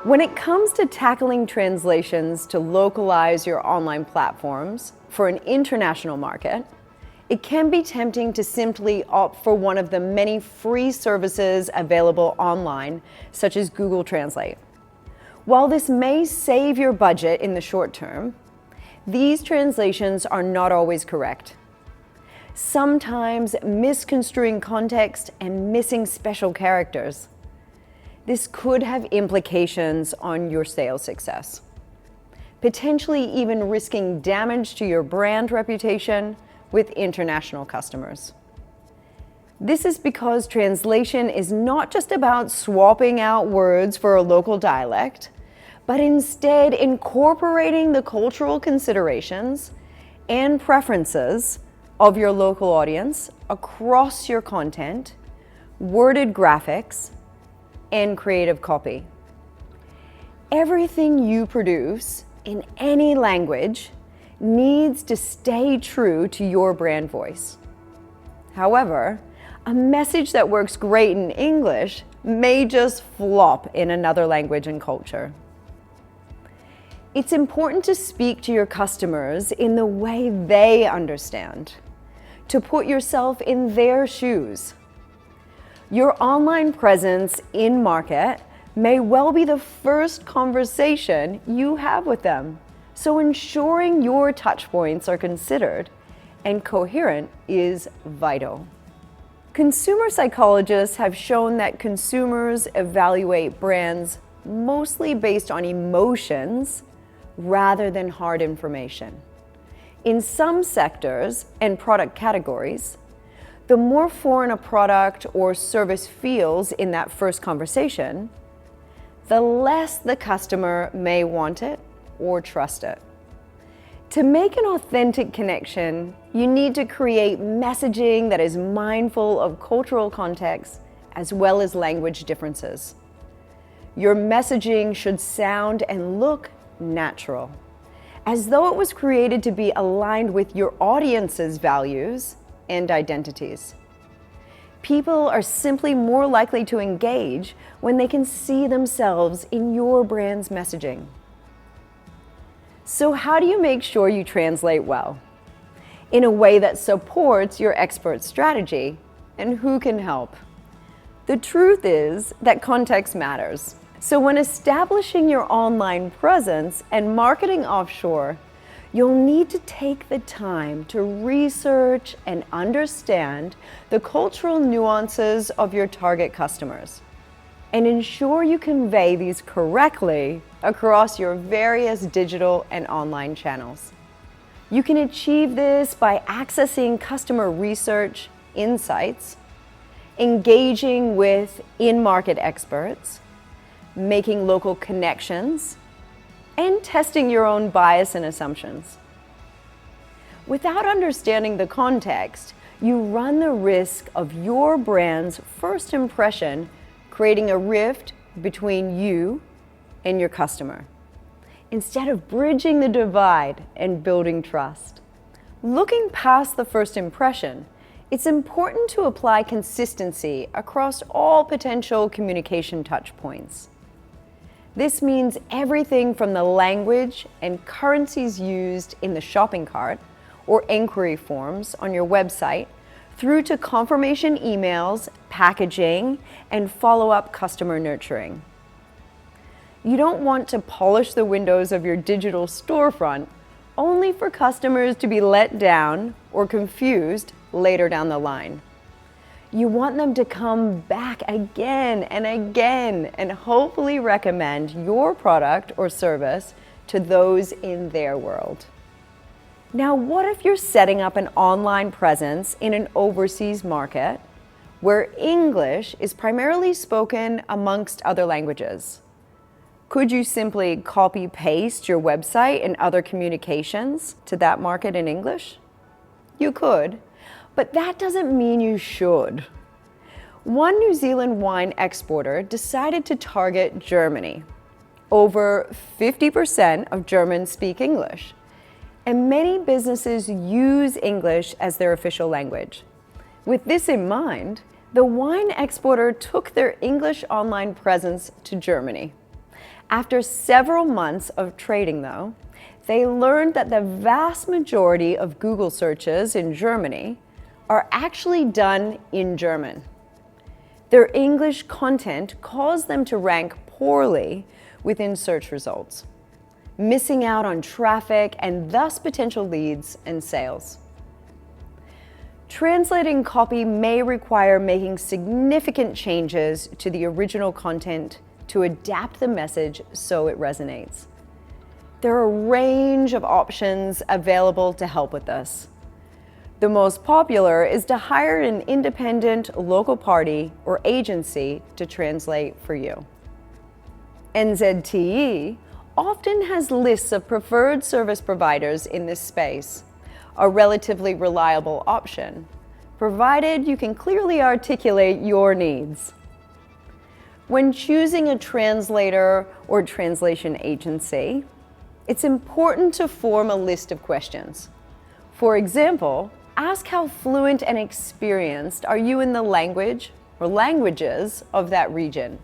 When it comes to tackling translations to localize your online platforms for an international market, it can be tempting to simply opt for one of the many free services available online, such as Google Translate. While this may save your budget in the short term, these translations are not always correct, sometimes misconstruing context and missing special characters. This could have implications on your sales success, potentially even risking damage to your brand reputation with international customers. This is because translation is not just about swapping out words for a local dialect, but instead incorporating the cultural considerations and preferences of your local audience across your content, worded graphics, and creative copy. Everything you produce in any language needs to stay true to your brand voice. However, a message that works great in English may just flop in another language and culture. It's important to speak to your customers in the way they understand, to put yourself in their shoes. Your online presence in market may well be the first conversation you have with them, so ensuring your touchpoints are considered and coherent is vital. Consumer psychologists have shown that consumers evaluate brands mostly based on emotions rather than hard information. In some sectors and product categories, the more foreign a product or service feels in that first conversation, the less the customer may want it or trust it. To make an authentic connection, you need to create messaging that is mindful of cultural context as well as language differences. Your messaging should sound and look natural, as though it was created to be aligned with your audience's values and identities. People are simply more likely to engage when they can see themselves in your brand's messaging. So how do you make sure you translate well, in a way that supports your expert strategy, and who can help? The truth is that context matters. So when establishing your online presence and marketing offshore, you'll need to take the time to research and understand the cultural nuances of your target customers and ensure you convey these correctly across your various digital and online channels. You can achieve this by accessing customer research insights, engaging with in-market experts, making local connections, and testing your own bias and assumptions. Without understanding the context, you run the risk of your brand's first impression creating a rift between you and your customer, instead of bridging the divide and building trust. Looking past the first impression, it's important to apply consistency across all potential communication touchpoints. This means everything from the language and currencies used in the shopping cart or inquiry forms on your website through to confirmation emails, packaging, and follow-up customer nurturing. You don't want to polish the windows of your digital storefront only for customers to be let down or confused later down the line. You want them to come back again and again and hopefully recommend your product or service to those in their world. Now, what if you're setting up an online presence in an overseas market where English is primarily spoken amongst other languages? Could you simply copy-paste your website and other communications to that market in English? You could, but that doesn't mean you should. One New Zealand wine exporter decided to target Germany. Over 50% of Germans speak English, and many businesses use English as their official language. With this in mind, the wine exporter took their English online presence to Germany. After several months of trading, though, they learned that the vast majority of Google searches in Germany are actually done in German. Their English content caused them to rank poorly within search results, missing out on traffic and thus potential leads and sales. Translating copy may require making significant changes to the original content to adapt the message so it resonates. There are a range of options available to help with this. The most popular is to hire an independent local party or agency to translate for you. NZTE often has lists of preferred service providers in this space, a relatively reliable option, provided you can clearly articulate your needs. When choosing a translator or translation agency, it's important to form a list of questions. For example, ask how fluent and experienced are you in the language or languages of that region?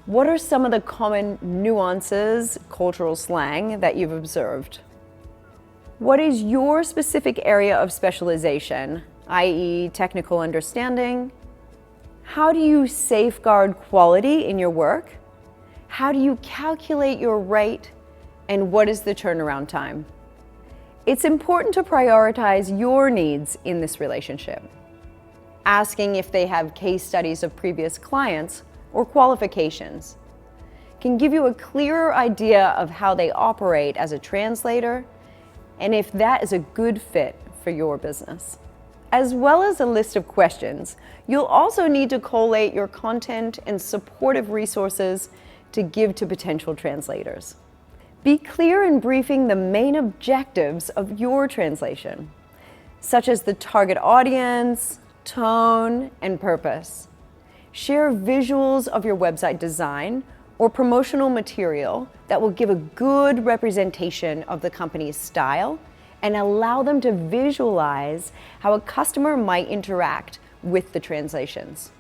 What are some of the common nuances, cultural slang that you've observed? What is your specific area of specialization, i.e. technical understanding? How do you safeguard quality in your work? How do you calculate your rate? And what is the turnaround time? It's important to prioritize your needs in this relationship. Asking if they have case studies of previous clients or qualifications can give you a clearer idea of how they operate as a translator and if that is a good fit for your business. As well as a list of questions, you'll also need to collate your content and supportive resources to give to potential translators. Be clear in briefing the main objectives of your translation, such as the target audience, tone, and purpose. Share visuals of your website design or promotional material that will give a good representation of the company's style and allow them to visualize how a customer might interact with the translations.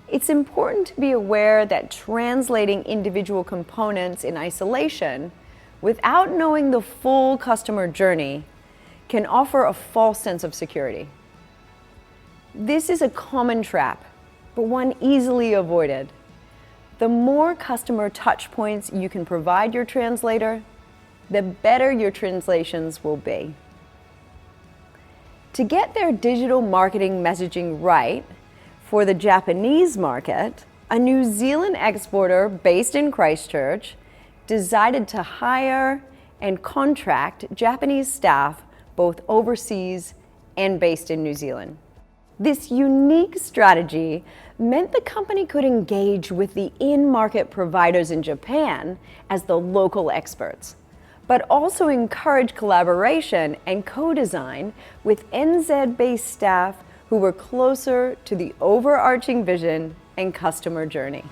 It's important to be aware that translating individual components in isolation without knowing the full customer journey can offer a false sense of security. This is a common trap, but one easily avoided. The more customer touch points you can provide your translator, the better your translations will be. To get their digital marketing messaging right for the Japanese market, a New Zealand exporter based in Christchurch decided to hire and contract Japanese staff both overseas and based in New Zealand. This unique strategy meant the company could engage with the in-market providers in Japan as the local experts, but also encourage collaboration and co-design with NZ-based staff who were closer to the overarching vision and customer journey.